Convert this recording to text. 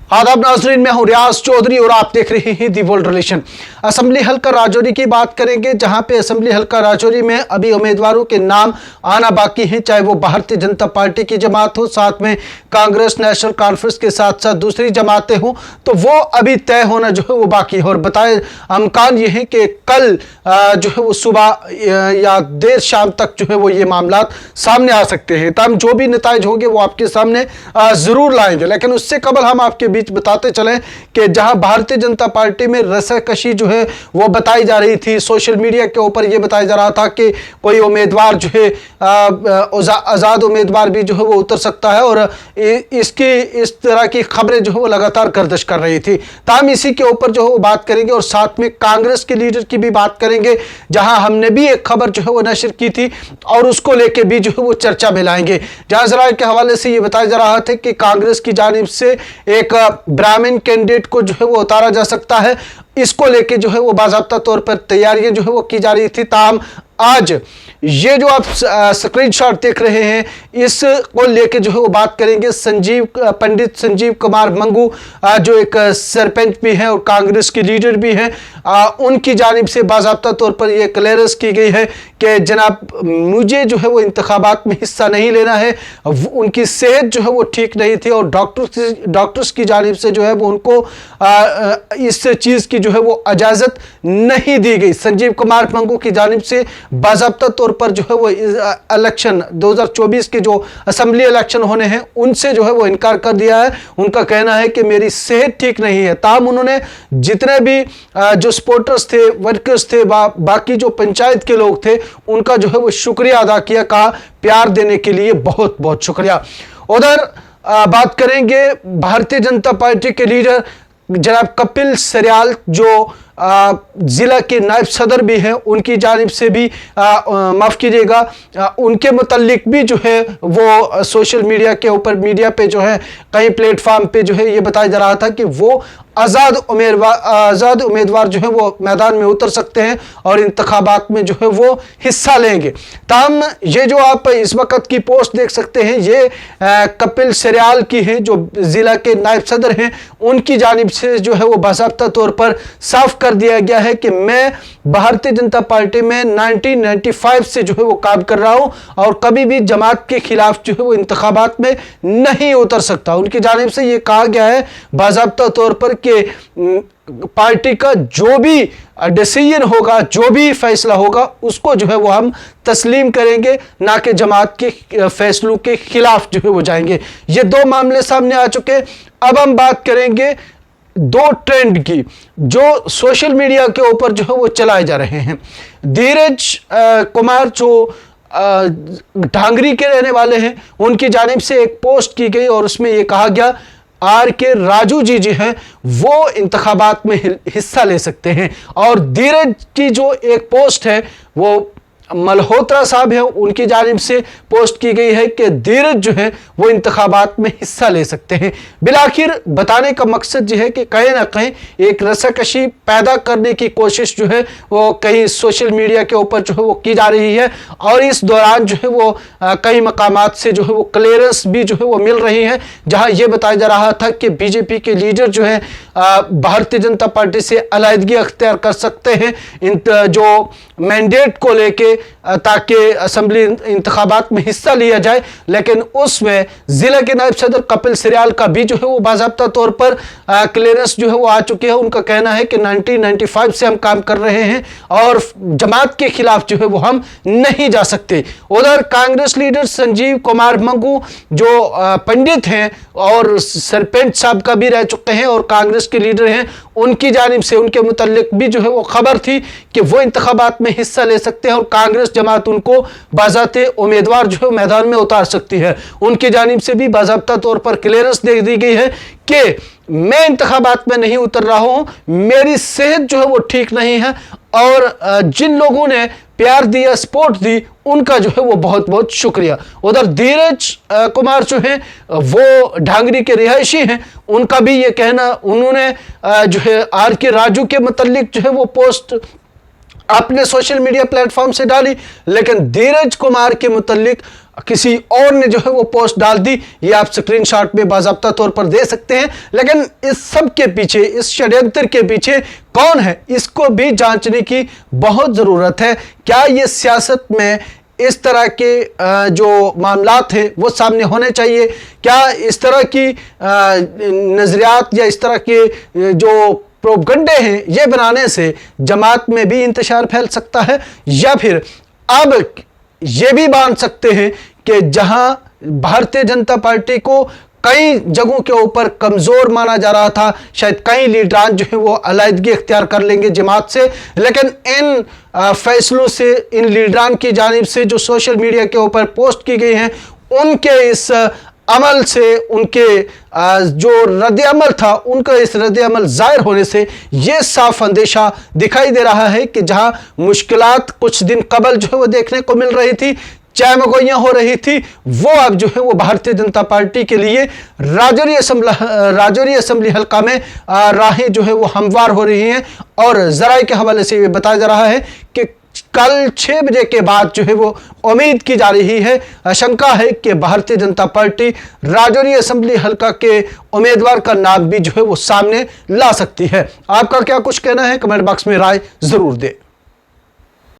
आदाब नाजरीन, मैं हूं रियाज चौधरी और आप देख रहे हैं दी वर्ल्ड रिलेशन। असेंबली हल्का राजौरी की बात करेंगे, जहां पे असेंबली हल्का राजौरी में अभी उम्मीदवारों के नाम आना बाकी हैं, चाहे वो भारतीय जनता पार्टी की जमात हो, साथ में कांग्रेस नेशनल कॉन्फ्रेंस के साथ साथ दूसरी जमातें हों, तो वो अभी तय होना जो है वो बाकी है। और बताए अमकान ये है कि कल जो है वो सुबह या देर शाम तक जो है वो ये मामला सामने आ सकते हैं। तब जो भी नताइज होंगे वो आपके सामने जरूर लाएंगे, लेकिन उससे कबल हम आपके बीच बताते चलें कि जहां भारतीय जनता पार्टी में रस्साकशी जो है वो बताई जा रही थी, सोशल मीडिया के ऊपर ये बताया जा रहा था कि कोई उम्मीदवार जो है आज़ाद उम्मीदवार भी जो है वो उतर सकता है, और इसकी इस तरह की खबरें जो है वो लगातार गर्दिश कर रही थी। ताहम इसी के ऊपर जो है वो बात करेंगे और साथ में कांग्रेस के लीडर की भी बात करेंगे, जहां हमने भी एक खबर जो है वो नशर की थी और उसको लेके भी जो है वो चर्चा में लाएंगे। जहां जरा के हवाले से ये बताया जा रहा था कि कांग्रेस की जानिब से एक ब्राह्मण कैंडिडेट को जो है वो उतारा जा सकता है, इसको लेके जो है वो बाज़ाब्ता तौर पर तैयारियां जो है वो की जा रही थी। ताहम आज ये जो आप स्क्रीनशॉट देख रहे हैं, इसको लेके जो है वो बात करेंगे। पंडित संजीव कुमार मंगू जो एक सरपंच भी हैं और कांग्रेस के लीडर भी हैं, उनकी जानिब से बाज़ाब्ता तौर पर यह क्लियरेंस की गई है कि जनाब मुझे जो है वो इंतखाबात में हिस्सा नहीं लेना है। उनकी सेहत जो है वो ठीक नहीं थी और डॉक्टर्स की जानिब से जो है वो उनको इस चीज़ की जो है वो इजाज़त नहीं दी गई। संजीव कुमार मंगू की जानिब से बाज़ाब्ता तौर पर जो है वो इलेक्शन 2024 के जो असेंबली इलेक्शन होने हैं उनसे जो है वो इनकार कर दिया है। उनका कहना है कि मेरी सेहत ठीक नहीं है। ताहम उन्होंने जितने भी जो सपोर्टर्स थे, वर्कर्स थे, बाकी जो पंचायत के लोग थे, उनका जो है वो शुक्रिया अदा किया, कहा प्यार देने के लिए बहुत बहुत शुक्रिया। उधर बात करेंगे भारतीय जनता पार्टी के लीडर जनाब कपिल सरियाल, जो जिला के नायब सदर भी हैं, उनकी जानिब से भी माफ़ कीजिएगा, उनके मुतल्लिक भी जो है वो सोशल मीडिया के ऊपर, मीडिया पे जो है कई प्लेटफार्म पे जो है ये बताया जा रहा था कि वो आज़ाद उम्मीदवार जो है वो मैदान में उतर सकते हैं और इंतखाबात में जो है वो हिस्सा लेंगे। ताहम ये जो आप इस वक्त की पोस्ट देख सकते हैं, ये कपिल सरियाल की है, जो ज़िला के नायब सदर हैं, उनकी जानिब से जो है वो बाज़ाब्ता तौर पर साफ कर दिया गया है कि मैं भारतीय जनता पार्टी में 1995 से जो है वो काम कर रहा हूं और कभी भी जमात के खिलाफ जो है वो इंतखाबात में नहीं उतर सकता। उनकी जानिब से ये कहा गया है बाज़ाब्ता तौर पर कि पार्टी का जो भी डिसीजन होगा, जो भी फैसला होगा, उसको जो है वो हम तस्लीम करेंगे, ना कि जमात के फैसलों के खिलाफ जो है वो जाएंगे। ये दो मामले सामने आ चुके। अब हम बात करेंगे दो ट्रेंड की जो सोशल मीडिया के ऊपर जो है वो चलाए जा रहे हैं। धीरज कुमार जो ढांगरी के रहने वाले हैं, उनकी जानिब से एक पोस्ट की गई और उसमें ये कहा गया आर के राजू जी हैं वो इंतखाबात में हिस्सा ले सकते हैं। और धीरज की जो एक पोस्ट है वो मल्होत्रा साहब है, उनकी जानिब से पोस्ट की गई है कि धीरज जो है वो इंतखाबात में हिस्सा ले सकते हैं। बिलाखिर बताने का मकसद ये है कि कहीं ना कहीं एक रस्साकशी पैदा करने की कोशिश जो है वो कहीं सोशल मीडिया के ऊपर जो है वो की जा रही है, और इस दौरान जो है वो कई मकामात से जो है वो क्लियरेंस भी जो है वो मिल रही है, जहां ये बताया जा रहा था कि बीजेपी के लीडर जो है भारतीय जनता पार्टी से अलहदगी अख्तियार कर सकते हैं जो मैंडेट को लेके, ताकि असेंबली इंतखाबात में हिस्सा लिया जाए। लेकिन उसमें जिला के नायब सदर कपिल सरियाल का भी जो है वो बाज़ाब्ता तौर पर क्लियरेंस जो है वो आ चुकी है। उनका कहना है कि 1995 से हम काम कर रहे हैं और जमात के खिलाफ जो है वो हम नहीं जा सकते। उधर कांग्रेस लीडर संजीव कुमार मंगू जो पंडित हैं और सरपंच साहब का भी रह चुके हैं और कांग्रेस के लीडर हैं, उनकी जानिब से उनके मुतल्लिक भी जो है वो खबर थी कि वो इंतखाबात में हिस्सा ले सकते हैं और कांग्रेस जमात उनको बाज़ाते उम्मीदवार जो है मैदान में उतार सकती है। उनकी जानिब से भी बाज़ाब्ता तौर पर क्लियरेंस दे दी गई है कि मैं इंतखाबात में नहीं उतर रहा हूं, मेरी सेहत जो है वो ठीक नहीं है, और जिन लोगों ने प्यार दिया, सपोर्ट दी, उनका जो है वो बहुत बहुत शुक्रिया। उधर धीरज कुमार जो है वो ढांगरी के रिहायशी हैं, उनका भी ये कहना, उन्होंने जो है आर के राजू के मुतल्लिक जो है वो पोस्ट अपने सोशल मीडिया प्लेटफॉर्म से डाली, लेकिन धीरज कुमार के मुतल्लिक किसी और ने जो है वो पोस्ट डाल दी, ये आप स्क्रीनशॉट में बाज़ाब्ता तौर पर दे सकते हैं। लेकिन इस सब के पीछे, इस षड्यंत्र के पीछे कौन है, इसको भी जांचने की बहुत ज़रूरत है। क्या ये सियासत में इस तरह के जो मामलात हैं वो सामने होने चाहिए? क्या इस तरह की नज़रियात या इस तरह के जो प्रोपगंडे हैं ये बनाने से जमात में भी इंतशार फैल सकता है? या फिर अब ये भी मान सकते हैं कि जहां भारतीय जनता पार्टी को कई जगहों के ऊपर कमज़ोर माना जा रहा था, शायद कई लीडरान जो है वो अलहदगी इख्तियार कर लेंगे जमात से, लेकिन इन फैसलों से, इन लीडरान की जानिब से जो सोशल मीडिया के ऊपर पोस्ट की गई हैं, उनके इस अमल से, उनके जो रद्द-ए-अमल था, उनका इस रद्द-ए-अमल ज़ाहिर होने से ये साफ अंदेशा दिखाई दे रहा है कि जहां मुश्किलात कुछ दिन कबल जो है वो देखने को मिल रही थी, चहमगोइयाँ हो रही थी, वो अब जो है वो भारतीय जनता पार्टी के लिए राजौरी असम्बली हल्का में राहें जो है वो हमवार हो रही हैं। और ज़राए के हवाले से ये बताया जा रहा है कि कल 6 बजे के बाद जो है वो उम्मीद की जा रही है, आशंका है कि भारतीय जनता पार्टी राजौरी असम्बली हल्का के उम्मीदवार का नाम भी जो है वो सामने ला सकती है। आपका क्या कुछ कहना है? कमेंट बॉक्स में राय जरूर दें।